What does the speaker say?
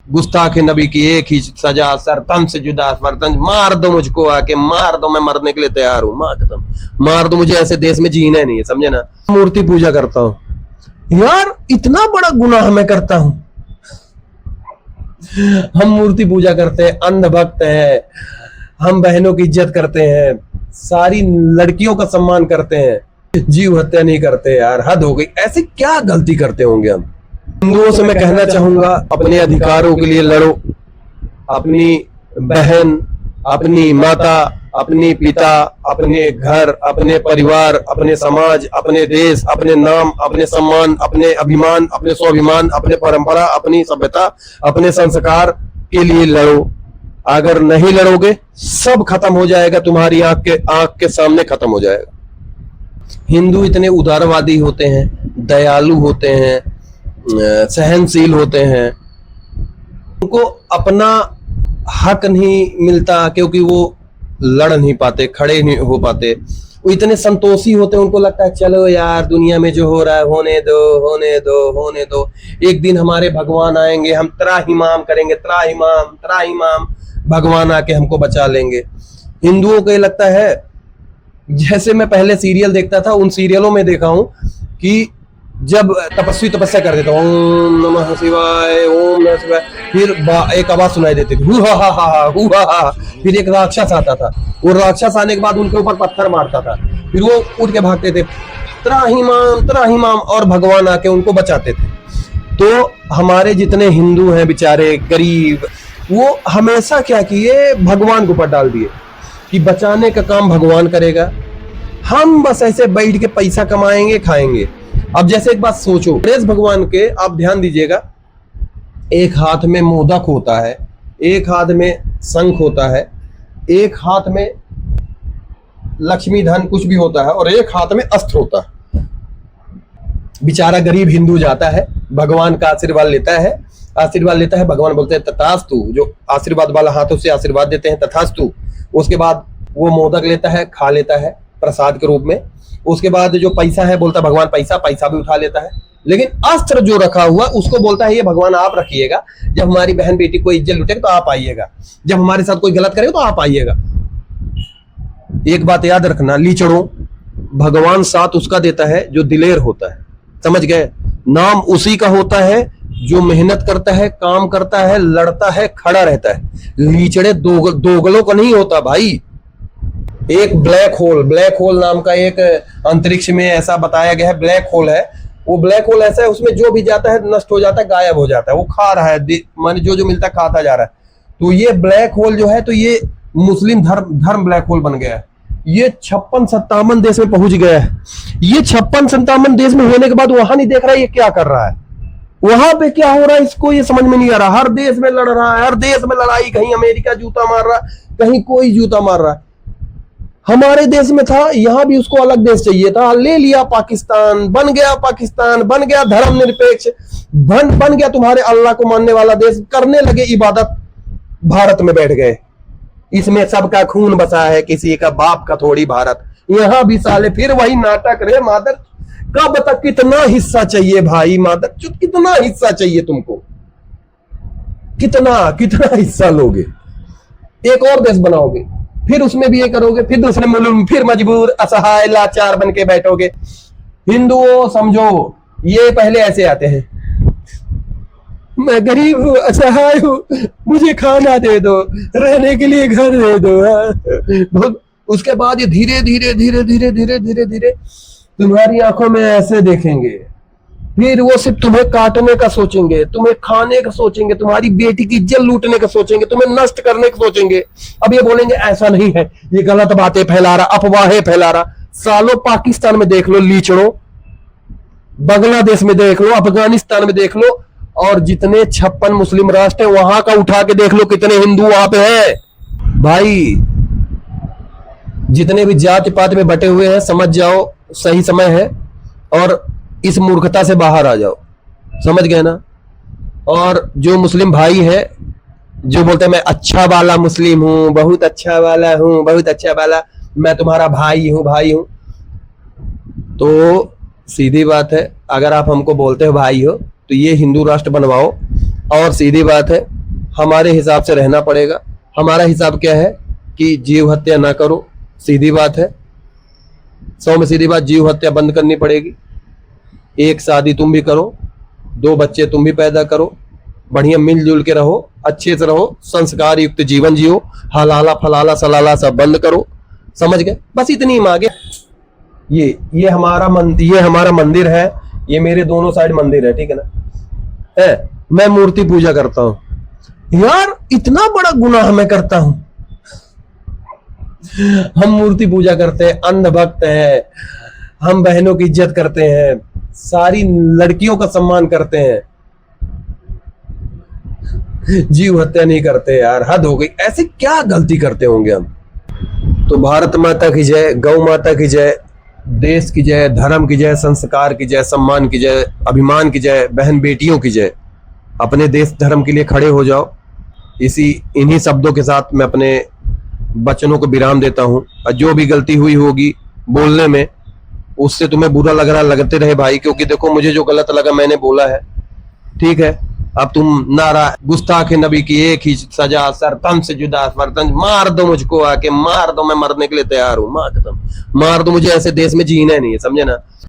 गुस्ताख नबी की एक ही सजा, सर तन से जुदा फर्तन, मार दो मुझको आके, मार दो, मैं मरने के लिए तैयार हूँ, मार खत्म, मार दो, मुझे ऐसे देश में जीना नहीं है, समझे ना। मूर्ति पूजा करता हूँ यार, इतना बड़ा गुनाह मैं करता हूँ। हम मूर्ति पूजा करते हैं, अंधभक्त हैं, हम बहनों की इज्जत करते हैं, सारी लड़कियों का सम्मान करते हैं, जीव हत्या नहीं करते यार, हद हो गई। ऐसे क्या गलती करते होंगे हम। हिंदुओं से मैं कहना चाहूंगा, अपने अधिकारों के लिए लड़ो, अपनी बहन, अपनी माता, अपनी पिता, अपने घर, अपने परिवार, अपने समाज, अपने देश, अपने नाम, अपने सम्मान, अपने अभिमान, अपने स्वाभिमान, अपने परंपरा, अपनी सभ्यता, अपने संस्कार के लिए लड़ो। अगर नहीं लड़ोगे सब खत्म हो जाएगा, तुम्हारी आंख के सामने खत्म हो जाएगा। हिंदू इतने उदारवादी होते हैं, दयालु होते हैं, सहनशील होते हैं, उनको अपना हक नहीं मिलता क्योंकि वो लड़ नहीं पाते, खड़े नहीं हो पाते। वो इतने संतोषी होते हैं, उनको लगता है चलो यार दुनिया में जो हो रहा है होने दो, होने दो, होने दो, एक दिन हमारे भगवान आएंगे, हम त्राहिमाम करेंगे, त्राहिमाम त्राहिमाम, भगवान आके हमको बचा लेंगे। हिंदुओं को ये लगता है, जैसे मैं पहले सीरियल देखता था, उन सीरियलों में देखा हूं कि जब तपस्वी तपस्या कर देता, ओम नमः शिवाय, ओम नमः शिवाय, फिर एक आवाज सुनाई देती थी, हु हा हा हा, हु हा हा, फिर एक राक्षस आता था, वो राक्षस आने के बाद उनके ऊपर पत्थर मारता था, फिर वो उठ के भागते थे, त्राहिमाम त्राहिमाम, और भगवान आके उनको बचाते थे। तो हमारे जितने हिंदू हैं बेचारे गरीब, वो हमेशा क्या किए, भगवान के ऊपर डाल दिए कि बचाने का काम भगवान करेगा, हम बस ऐसे बैठ के पैसा कमाएंगे, खाएंगे। अब जैसे एक बात सोचो, गणेश भगवान के आप ध्यान दीजिएगा, एक हाथ में मोदक होता है, एक हाथ में शंख होता है, एक हाथ में लक्ष्मी धन कुछ भी होता है, और एक हाथ में अस्त्र होता है। बेचारा गरीब हिंदू जाता है, भगवान का आशीर्वाद लेता है, भगवान बोलते हैं तथास्तु, जो आशीर्वाद वाला हाथों से आशीर्वाद देते हैं, तथास्तु। उसके बाद वो मोदक लेता है, खा लेता है प्रसाद के रूप में। उसके बाद जो पैसा है बोलता है भगवान पैसा भी उठा लेता है। लेकिन अस्त्र जो रखा हुआ उसको बोलता है ये भगवान आप रखिएगा, जब हमारी बहन बेटी को इज्जत लुटेगा तो आप आइएगा, जब हमारे साथ कोई गलत करेगा तो आप आइएगा। एक बात याद रखना, लीचड़ों, भगवान साथ उसका देता है जो दिलेर होता है, समझ गए। नाम उसी का होता है जो मेहनत करता है, काम करता है, लड़ता है, खड़ा रहता है। लीचड़े दोगलों का नहीं होता भाई। एक ब्लैक होल नाम का एक अंतरिक्ष में ऐसा बताया गया है, ब्लैक होल है। वो ब्लैक होल ऐसा है, उसमें जो भी जाता है नष्ट हो जाता है, गायब हो जाता है, वो खा रहा है, माने जो मिलता है खाता जा रहा है। तो ये ब्लैक होल जो है, तो ये मुस्लिम धर्म ब्लैक होल बन गया है। ये 56-57 देश में पहुंच गया है। ये 56-57 देश में होने के बाद वहां नहीं देख रहा है ये क्या कर रहा है, वहां पे क्या हो रहा है इसको ये समझ में नहीं आ रहा। हर देश में लड़ रहा है, हर देश में लड़ाई, कहीं अमेरिका जूता मार रहा है, कहीं कोई जूता मार रहा है। हमारे देश में था, यहां भी उसको अलग देश चाहिए था, ले लिया पाकिस्तान, बन गया पाकिस्तान, बन गया धर्मनिरपेक्ष, बन गया तुम्हारे अल्लाह को मानने वाला देश, करने लगे इबादत, भारत में बैठ गए। इसमें सबका खून बसा है, किसी का बाप का थोड़ी भारत। यहां भी साले फिर वही नाटक रे मादर, कब तक कितना हिस्सा चाहिए भाई, मादर कितना हिस्सा चाहिए तुमको, कितना हिस्सा लोगे। एक और देश बनाओगे, फिर उसमें भी ये करोगे, फिर दूसरे मुल्क में फिर मजबूर असहाय लाचार बन के बैठोगे। हिंदुओं समझो, ये पहले ऐसे आते हैं, मैं गरीब हूँ, असहाय हूँ, मुझे खाना दे दो, रहने के लिए घर दे दो। उसके बाद ये धीरे धीरे तुम्हारी आंखों में ऐसे देखेंगे, फिर वो सिर्फ तुम्हें काटने का सोचेंगे, तुम्हें खाने का सोचेंगे, तुम्हारी बेटी की इज्जत लूटने का सोचेंगे, तुम्हें नष्ट करने का सोचेंगे। अब ये बोलेंगे ऐसा नहीं है, ये गलत बातें फैला रहा, अफवाहें फैला रहा। सालों पाकिस्तान में देख लो लीचड़ों, बांग्लादेश में देख लो, अफगानिस्तान में देख लो, और जितने 56 मुस्लिम राष्ट्र हैं वहां का उठा के देख लो कितने हिंदू वहां पे हैं। भाई जितने भी जाति पात में बटे हुए हैं, समझ जाओ सही समय है और इस मूर्खता से बाहर आ जाओ, समझ गए ना। और जो मुस्लिम भाई है जो बोलते हैं मैं अच्छा वाला मुस्लिम हूं, बहुत अच्छा वाला हूं, बहुत अच्छा वाला, मैं तुम्हारा भाई हूं, तो सीधी बात है, अगर आप हमको बोलते हो भाई हो तो ये हिंदू राष्ट्र बनवाओ, और सीधी बात है हमारे हिसाब से रहना पड़ेगा। हमारा हिसाब क्या है कि जीव हत्या ना करो, सीधी बात है। 100 में सीधी बात, जीव हत्या बंद करनी पड़ेगी। एक शादी तुम भी करो, 2 बच्चे तुम भी पैदा करो, बढ़िया मिलजुल के रहो, अच्छे से रहो, संस्कार युक्त जीवन जियो, हलाला फलाला सलाला सब बंद करो। समझ गए? बस इतनी मांगे। ये हमारा मंदिर है, ये मेरे दोनों साइड मंदिर है, ठीक है ना? है, मैं मूर्ति पूजा करता हूं। यार इतना बड़ा गुनाह मैं करता हूं। हम मूर्ति पूजा करते हैं, अंधभक्त हैं, हम बहनों की इज्जत करते हैं, सारी लड़कियों का सम्मान करते हैं, जीव हत्या नहीं करते। यार हद हो गई। ऐसी क्या गलती करते होंगे हम? तो भारत माता की जय, गौ माता की जय, देश की जय, धर्म की जय, संस्कार की जय, सम्मान की जय, अभिमान की जय, बहन बेटियों की जय। अपने देश धर्म के लिए खड़े हो जाओ। इन्हीं शब्दों के साथ मैं अपने वचनों को विराम देता हूं। और जो भी गलती हुई होगी बोलने में, उससे तुम्हें बुरा लग रहा लगते रहे भाई, क्योंकि देखो मुझे जो गलत लगा मैंने बोला है, ठीक है? अब तुम नारा गुस्ताखे नबी की एक ही सजा, सर तन से जुदा फर्तन, मार दो मुझको आके, मार दो, मैं मरने के लिए तैयार हूं। मार दो मुझे, ऐसे देश में जीना नहीं है, समझे ना?